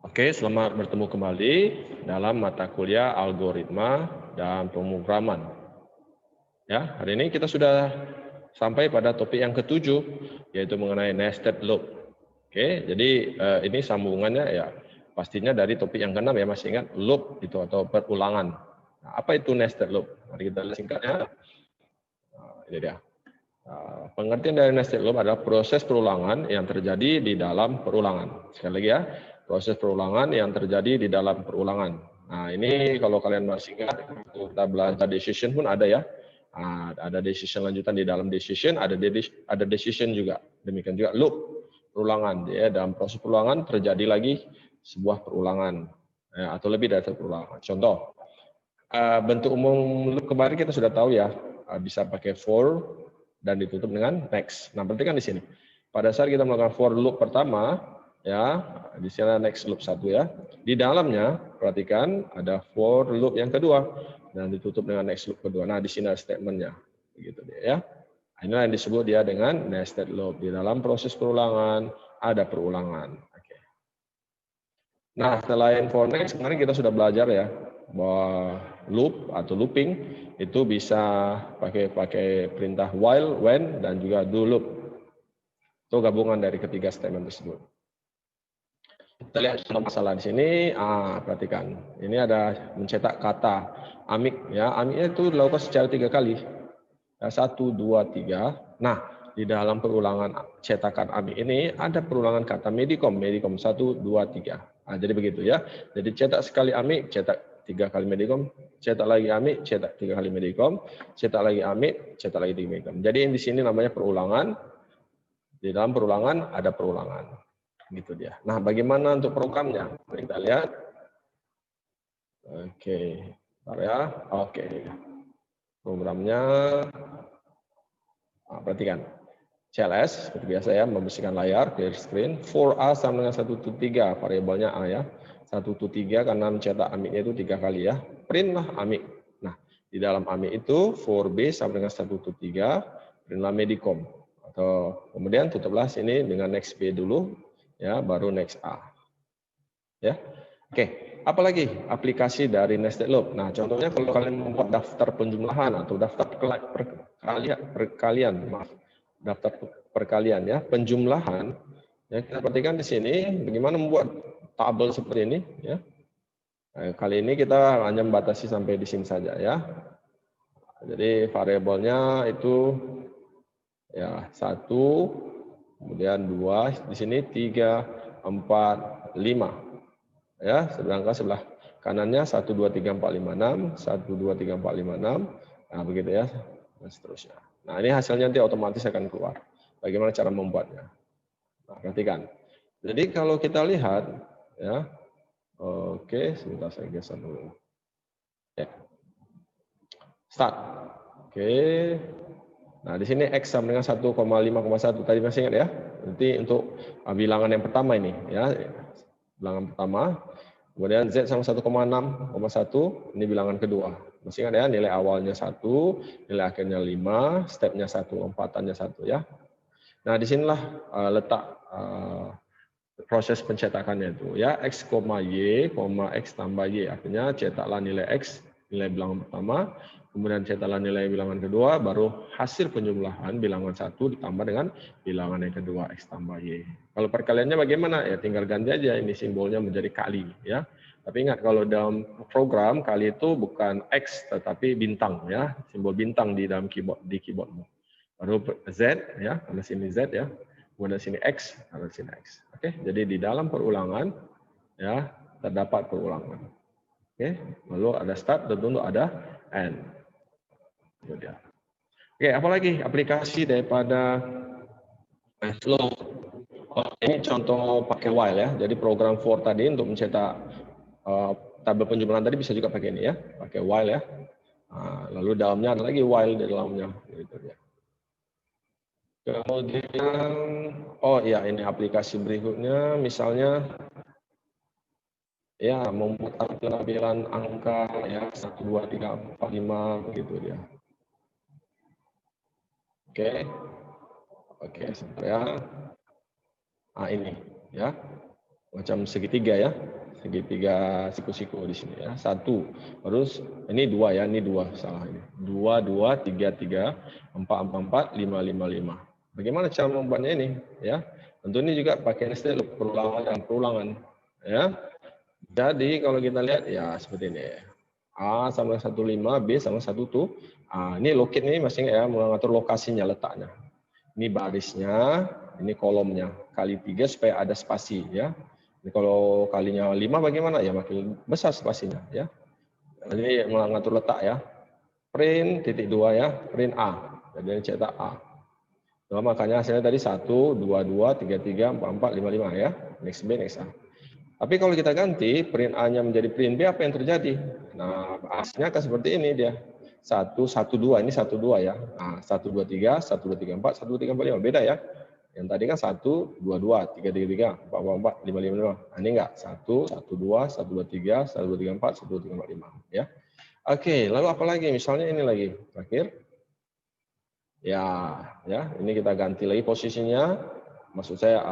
Oke, selamat bertemu kembali dalam mata kuliah algoritma dan pemrograman. Ya, hari ini kita sudah sampai pada topik yang ketujuh, yaitu mengenai nested loop. Oke, jadi ini sambungannya ya pastinya dari topik yang keenam ya, masih ingat loop itu atau perulangan. Nah, apa itu nested loop? Mari kita lihat singkatnya. Ini dia. Pengertian dari nested loop adalah proses perulangan yang terjadi di dalam perulangan. Sekali lagi ya, proses perulangan yang terjadi di dalam perulangan. Nah, ini kalau kalian masih ingat, kita belajar decision pun ada ya. Nah, ada decision lanjutan di dalam decision, ada decision juga. Demikian juga loop, perulangan. Ya, dalam proses perulangan terjadi lagi sebuah perulangan ya, atau lebih dari satu perulangan. Contoh, bentuk umum loop kemarin kita sudah tahu ya, bisa pakai for dan ditutup dengan next. Nah, perhatikan di sini. Pada saat kita melakukan for loop pertama, ya, di sini next loop satu ya. Di dalamnya, perhatikan ada for loop yang kedua dan ditutup dengan next loop kedua. Nah, di sini ada statementnya, begitu ya. Inilah yang disebut dia dengan nested loop. Di dalam proses perulangan ada perulangan. Oke. Nah, selain for next, kemarin kita sudah belajar ya bahwa loop atau looping itu bisa pakai perintah while, when, dan juga do loop. Itu gabungan dari ketiga statement tersebut. Kita lihat contoh masalah di sini. Perhatikan. Ini ada mencetak kata amik. Ya, amiknya itu dilakukan secara 3 kali. Ya, 1, 2, 3. Nah, di dalam perulangan cetakan amik ini ada perulangan kata medicom. Medicom 1, 2, 3. Nah, jadi begitu ya. Jadi cetak sekali amik, cetak 3 kali medicom, cetak lagi amik, cetak 3 kali medicom, cetak lagi amik, cetak lagi 3 medicom. Jadi di sini namanya perulangan. Di dalam perulangan ada perulangan. Gitu dia. Nah, bagaimana untuk programnya? Mari kita lihat. Oke. Bentar ya. Oke. Programnya, perhatikan. CLS, seperti biasa ya, membersihkan layar, clear screen. For A sama dengan 1-3, variabelnya A ya. 1-3 karena mencetak amiknya itu 3 kali ya. Print lah amik. Nah, di dalam amik itu for B sama dengan 1-3, printlah medicom. Atau kemudian tutuplah sini dengan next B dulu, ya, baru next A. Ya, oke. Apalagi aplikasi dari nested loop. Nah, contohnya kalau kalian membuat daftar penjumlahan atau daftar perkalian, maaf, daftar perkalian ya, penjumlahan. Ya, kita perhatikan di sini bagaimana membuat tabel seperti ini. Ya. Nah, kali ini kita hanya membatasi sampai di sini saja ya. Jadi variabelnya itu ya 1, kemudian 2, di sini 3, 4, 5. Ya, sedangkan sebelah kanannya 1, 2, 3, 4, 5, 6, 1, 2, 3, 4, 5, 6. Nah, begitu ya, dan seterusnya. Nah, ini hasilnya nanti otomatis akan keluar. Bagaimana cara membuatnya? Nah, perhatikan. Jadi kalau kita lihat, ya, oke, sebentar saya geser dulu. Ya. Start. Oke. Nah, di sini X sama dengan 1,5,1. Tadi masih ingat ya? Nanti untuk bilangan yang pertama ini, ya. Bilangan pertama. Kemudian Z sama 1,6,1, ini bilangan kedua. Masih ingat ya, nilai awalnya 1, nilai akhirnya 5, stepnya 1, lompatannya 1 ya. Nah, disinilah letak proses pencetakannya itu ya, X, Y, X tambah Y. Artinya cetaklah nilai X, nilai bilangan pertama, kemudian cetaklah nilai bilangan kedua, baru hasil penjumlahan bilangan 1 ditambah dengan bilangan yang kedua, X tambah Y. Kalau perkaliannya bagaimana? Ya tinggal ganti aja ini simbolnya menjadi kali ya. Tapi ingat kalau dalam program kali itu bukan X tetapi bintang ya, simbol bintang di dalam keyboard di keyboardmu. Baru Z ya, ada sini Z ya. Kemudian sini X, ada sini X. Oke, jadi di dalam perulangan ya terdapat perulangan. Oke, lalu ada start dan tentu ada end. Oke, apalagi aplikasi daripada flow. Ini contoh pakai while ya. Jadi program for tadi untuk mencetak tabel penjumlahan tadi bisa juga pakai ini ya, pakai while ya. Lalu dalamnya ada lagi while di dalamnya. Gitu ya. Kemudian, oh ya ini aplikasi berikutnya, misalnya ya membuat tampilan angka ya 1, 2, 3, 4, 5 begitu dia. Oke, sebentar ya. Ini ya. macam segitiga ya, segitiga siku-siku di sini ya. 1, terus ini 2 ya, ini 2 salah ini. 2, 2, 3, 3, 4, 4, 4, 5, 5, 5. Bagaimana cara membuatnya ini? Ya, tentu ini juga pakai nested loop, perulangan dan perulangan. Ya, jadi kalau kita lihat ya seperti ini. A sama 15, B sama 1 tuh. Ini locate ini masih ya, mengatur lokasinya, letaknya. Ini barisnya, ini kolomnya. Kali 3 supaya ada spasi ya. Ini kalau kalinya 5 bagaimana? Ya makin besar spasinya ya. Jadi mengatur letak ya. Print titik 2 ya, print A. Jadi ini cetak A. Nah, makanya hasilnya tadi 1, 2, 2, 3, 3, 4, 4, 5, 5 ya. Next B, next A. Tapi kalau kita ganti print A-nya menjadi print B, apa yang terjadi? Nah, hasilnya akan seperti ini dia. 1, 1, 2, ini 1, 2 ya. Nah, 1, 2, 3, 1, 2, 3, 4, 1, 2, 3, 4, 5. Beda ya. Yang tadi kan 1, 2, 2, 3, 3, 3, 4, 4, 4, 5, 5, 5. Nah, ini enggak. 1, 1, 2, 1, 2, 3, 1, 2, 3, 4, 1, 2, 3, 4, 5. Ya. Oke, lalu apa lagi? Misalnya ini lagi. Terakhir. Ya, ini kita ganti lagi posisinya. Maksud saya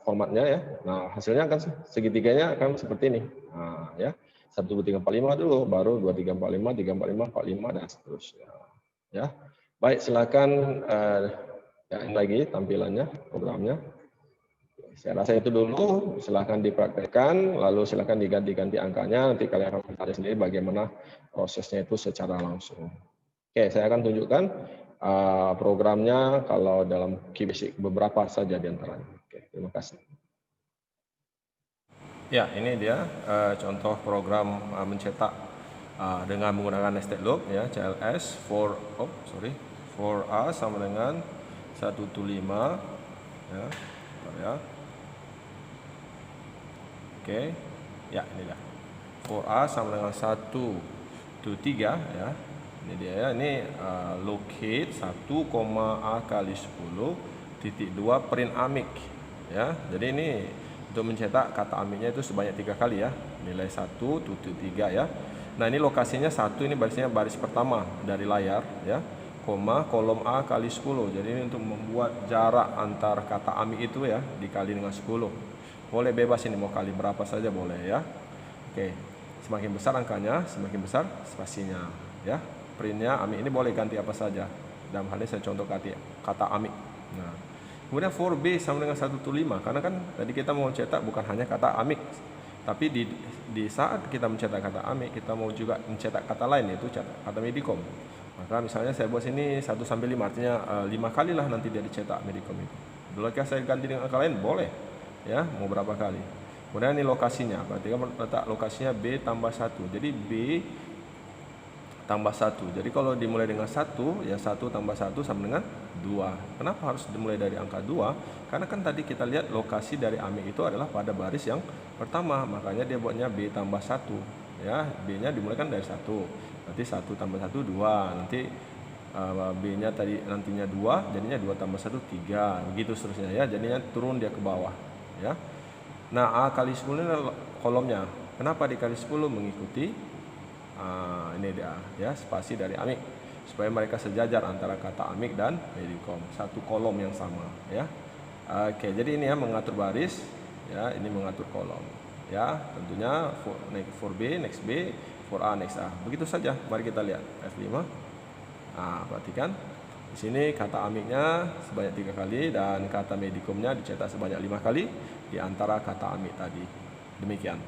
formatnya ya. Nah, hasilnya kan segitiganya akan seperti ini. Nah, ya. 1, 2, 3, 4, 5 dulu, baru 2, 3, 4, 5, 3, 4, 5, 4, 5, dan seterusnya. Ya. Baik, silakan ya, ini lagi tampilannya, programnya. Saya rasa itu dulu, silakan dipraktekkan, lalu silakan diganti-ganti angkanya, nanti kalian akan melihat sendiri bagaimana prosesnya itu secara langsung. Oke, saya akan tunjukkan programnya kalau dalam QBasic, beberapa saja di antaranya. Oke, terima kasih. Ya, ini dia contoh program mencetak dengan menggunakan nested loop ya, CLS 4A sama dengan 125 ya. Oke. Ya, ini dah. 4A sama dengan 123 ya. Ini dia ya. Ini locate 1,A kali 10 titik 2 print amik ya. Jadi ini untuk mencetak kata amiknya itu sebanyak 3 kali ya. Nilai 1 tutup 3 ya. Nah, ini lokasinya 1, ini barisnya baris pertama dari layar ya. Koma kolom A kali 10. Jadi ini untuk membuat jarak antar kata amik itu ya dikali dengan 10. Boleh bebas ini mau kali berapa saja boleh ya. Oke. Semakin besar angkanya, semakin besar spasinya ya. Printnya amik ini boleh ganti apa saja. Dalam hal ini saya contoh kata amik. Nah, kemudian 4B sama dengan 125 karena kan tadi kita mau cetak bukan hanya kata amik, tapi di saat kita mencetak kata amik kita mau juga mencetak kata lain yaitu kata medicom. Maka misalnya saya buat sini 1 sampai 5 artinya 5 kali lah nanti dia dicetak medicom itu. Bolehkah saya ganti dengan angka lain? Boleh. Ya, mau berapa kali. Kemudian ini lokasinya, berarti kan letak lokasinya B tambah 1. Jadi B tambah 1. Jadi kalau dimulai dengan 1, ya 1 tambah 1 sama dengan 2. Kenapa harus dimulai dari angka 2? Karena kan tadi kita lihat lokasi dari amik itu adalah pada baris yang pertama. Makanya dia buatnya B tambah 1. Ya, B-nya dimulaikan dari 1. Nanti 1 tambah 1, 2. Nanti B-nya tadi nantinya 2, jadinya 2 tambah 1, 3. Begitu seterusnya ya, jadinya turun dia ke bawah. Ya. Nah, A kali 10 ini kolomnya. Kenapa dikali 10? Mengikuti ini dia ya, spasi dari amik supaya mereka sejajar antara kata amik dan medicom, satu kolom yang sama ya. Oke, jadi ini ya mengatur baris ya, ini mengatur kolom ya, tentunya next 4B, next B, 4A, next A. Begitu saja. Mari kita lihat F5. Nah, perhatikan di sini kata amiknya sebanyak 3 kali dan kata medicomnya dicetak sebanyak 5 kali di antara kata amik tadi. Demikian.